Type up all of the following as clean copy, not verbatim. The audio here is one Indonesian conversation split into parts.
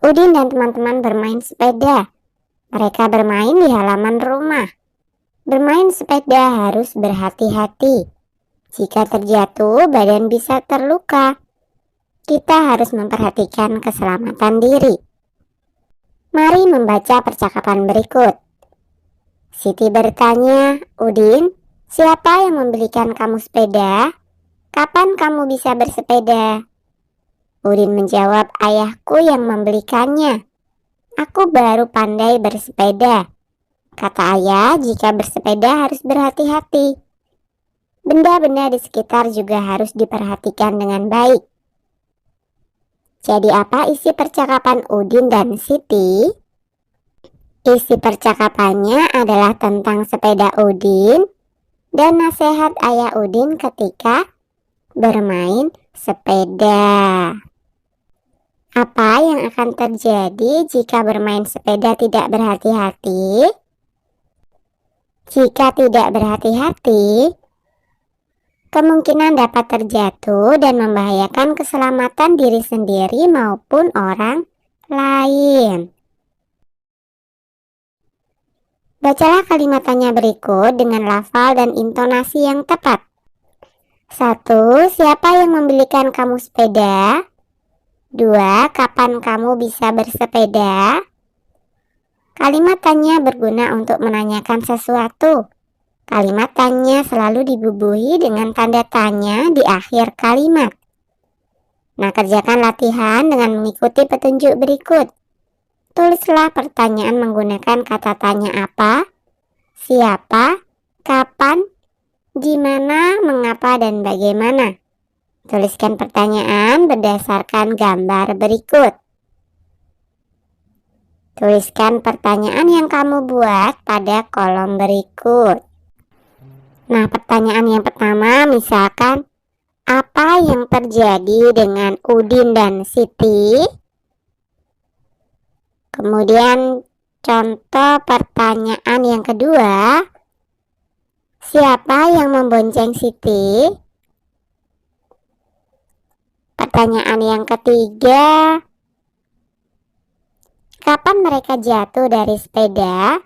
Udin dan teman-teman bermain sepeda. Mereka bermain di halaman rumah. Bermain sepeda harus berhati-hati. Jika terjatuh, badan bisa terluka. Kita harus memperhatikan keselamatan diri. Mari membaca percakapan berikut. Siti bertanya, Udin, siapa yang membelikan kamu sepeda? Kapan kamu bisa bersepeda? Udin menjawab, ayahku yang membelikannya. Aku baru pandai bersepeda. Kata ayah, jika bersepeda harus berhati-hati. Benda-benda di sekitar juga harus diperhatikan dengan baik. Jadi apa isi percakapan Udin dan Siti? Isi percakapannya adalah tentang sepeda Udin dan nasihat ayah Udin ketika bermain sepeda. Apa yang akan terjadi jika bermain sepeda tidak berhati-hati? Jika tidak berhati-hati, kemungkinan dapat terjatuh dan membahayakan keselamatan diri sendiri maupun orang lain. Bacalah kalimatnya berikut dengan lafal dan intonasi yang tepat. 1. Siapa yang membelikan kamu sepeda? 2. Kapan kamu bisa bersepeda? Kalimat tanya berguna untuk menanyakan sesuatu. Kalimat tanya selalu dibubuhi dengan tanda tanya di akhir kalimat. Nah, kerjakan latihan dengan mengikuti petunjuk berikut. Tulislah pertanyaan menggunakan kata tanya apa, siapa, kapan, di mana, mengapa, dan bagaimana. Tuliskan pertanyaan berdasarkan gambar berikut. Tuliskan pertanyaan yang kamu buat pada kolom berikut. Nah, pertanyaan yang pertama misalkan, apa yang terjadi dengan Udin dan Siti? Kemudian contoh pertanyaan yang kedua, siapa yang membonceng Siti? Pertanyaan yang ketiga, kapan mereka jatuh dari sepeda?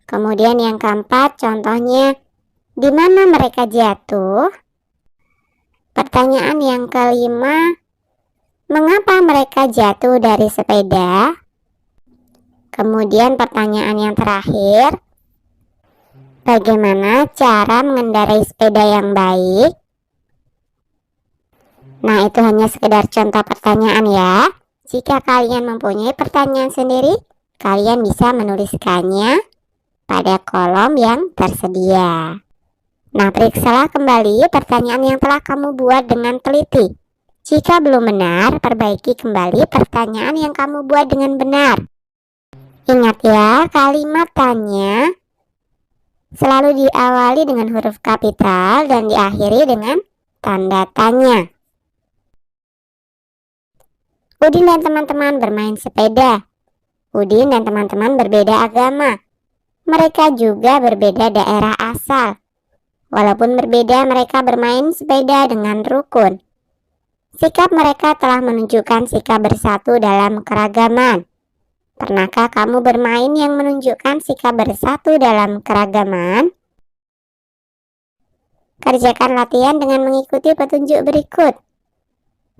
Kemudian yang keempat, contohnya, di mana mereka jatuh? Pertanyaan yang kelima, mengapa mereka jatuh dari sepeda? Kemudian pertanyaan yang terakhir, bagaimana cara mengendarai sepeda yang baik? Nah, itu hanya sekedar contoh pertanyaan ya. Jika kalian mempunyai pertanyaan sendiri, kalian bisa menuliskannya pada kolom yang tersedia. Nah, periksalah kembali pertanyaan yang telah kamu buat dengan teliti. Jika belum benar, perbaiki kembali pertanyaan yang kamu buat dengan benar. Ingat ya, kalimat tanya selalu diawali dengan huruf kapital dan diakhiri dengan tanda tanya. Udin dan teman-teman bermain sepeda. Udin dan teman-teman berbeda agama. Mereka juga berbeda daerah asal. Walaupun berbeda, mereka bermain sepeda dengan rukun. Sikap mereka telah menunjukkan sikap bersatu dalam keragaman. Pernahkah kamu bermain yang menunjukkan sikap bersatu dalam keragaman? Kerjakan latihan dengan mengikuti petunjuk berikut.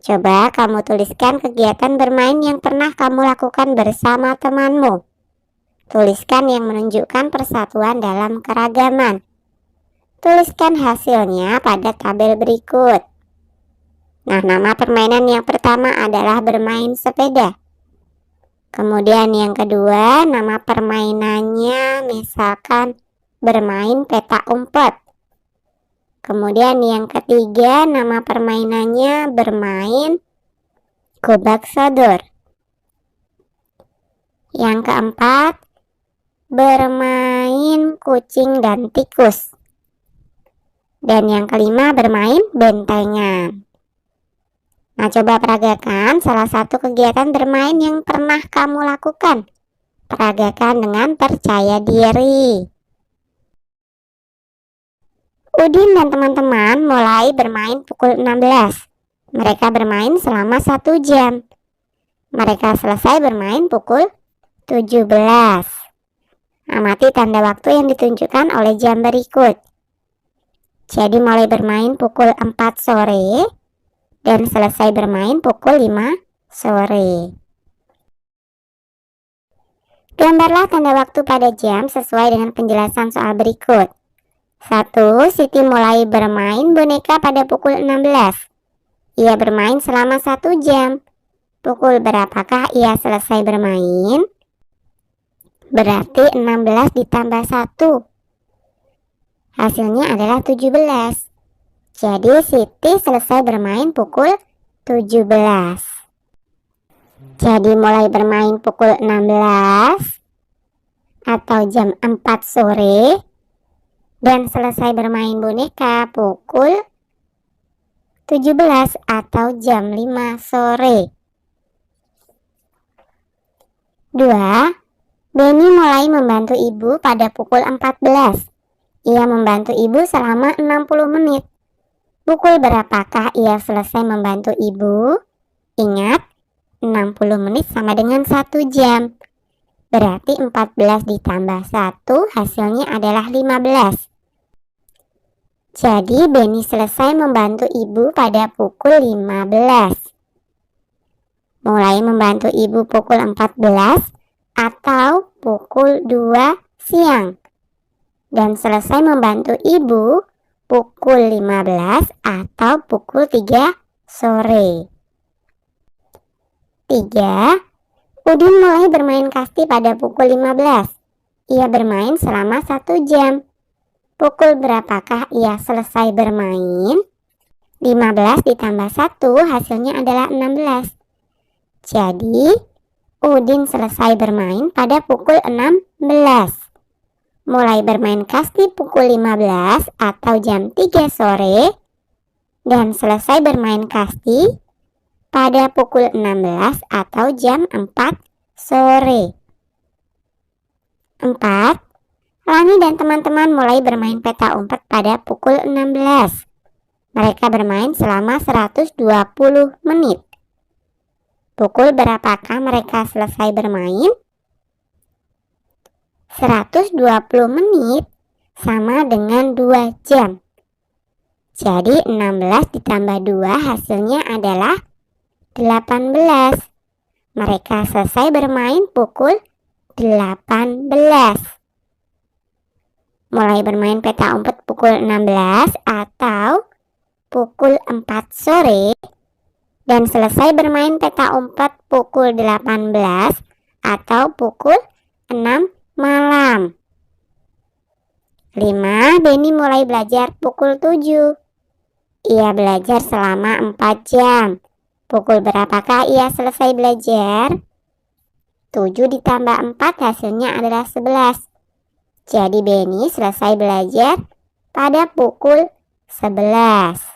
Coba kamu tuliskan kegiatan bermain yang pernah kamu lakukan bersama temanmu. Tuliskan yang menunjukkan persatuan dalam keragaman. Tuliskan hasilnya pada tabel berikut. Nah, nama permainan yang pertama adalah bermain sepeda. Kemudian yang kedua, nama permainannya misalkan bermain peta umpet. Kemudian yang ketiga, nama permainannya bermain gobak sodor. Yang keempat, bermain kucing dan tikus. Dan yang kelima, bermain bentengan. Nah, coba peragakan salah satu kegiatan bermain yang pernah kamu lakukan. Peragakan dengan percaya diri. Udin dan teman-teman mulai bermain pukul 16. Mereka bermain selama 1 jam. Mereka selesai bermain pukul 17. Amati tanda waktu yang ditunjukkan oleh jam berikut. Jadi mulai bermain pukul 4 sore dan selesai bermain pukul 5 sore. Gambarlah tanda waktu pada jam sesuai dengan penjelasan soal berikut. 1. Siti mulai bermain boneka pada pukul 16. Ia bermain selama 1 jam. Pukul berapakah ia selesai bermain? Berarti 16 ditambah 1. Hasilnya adalah 17. Jadi Siti selesai bermain pukul 17. Jadi mulai bermain pukul 16 atau jam 4 sore dan selesai bermain boneka pukul 17 atau jam 5 sore. 2. Beni mulai membantu ibu pada pukul 14. Ia membantu ibu selama 60 menit. Pukul berapakah ia selesai membantu ibu? Ingat, 60 menit sama dengan 1 jam. Berarti 14 ditambah 1 hasilnya adalah 15. Jadi Beni selesai membantu ibu pada pukul 15. Mulai membantu ibu pukul 14 atau pukul 2 siang. Dan selesai membantu ibu pukul 15 atau pukul 3 sore. 3. Udin mulai bermain kasti pada pukul 15. Ia bermain selama 1 jam. Pukul berapakah ia selesai bermain? 15 ditambah 1 hasilnya adalah 16. Jadi Udin selesai bermain pada pukul 16. Mulai bermain kasti pukul 15 atau jam 3 sore dan selesai bermain kasti pada pukul 16 atau jam 4 sore. 4. Lani dan teman-teman mulai bermain peta umpet pada pukul 16. Mereka bermain selama 120 menit. Pukul berapakah mereka selesai bermain? 120 menit sama dengan 2 jam. Jadi 16 ditambah 2 hasilnya adalah 18. Mereka selesai bermain pukul 18. Mulai bermain peta umpet pukul 16 atau pukul 4 sore dan selesai bermain peta umpet pukul 18 atau pukul 6 malam. 5. Beni mulai belajar pukul 7. Ia belajar selama 4 jam. Pukul berapakah ia selesai belajar? 7 ditambah 4 hasilnya adalah 11. Jadi Beni selesai belajar pada pukul 11.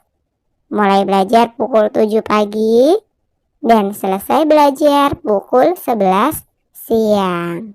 Mulai belajar pukul 7 pagi dan selesai belajar pukul 11 siang.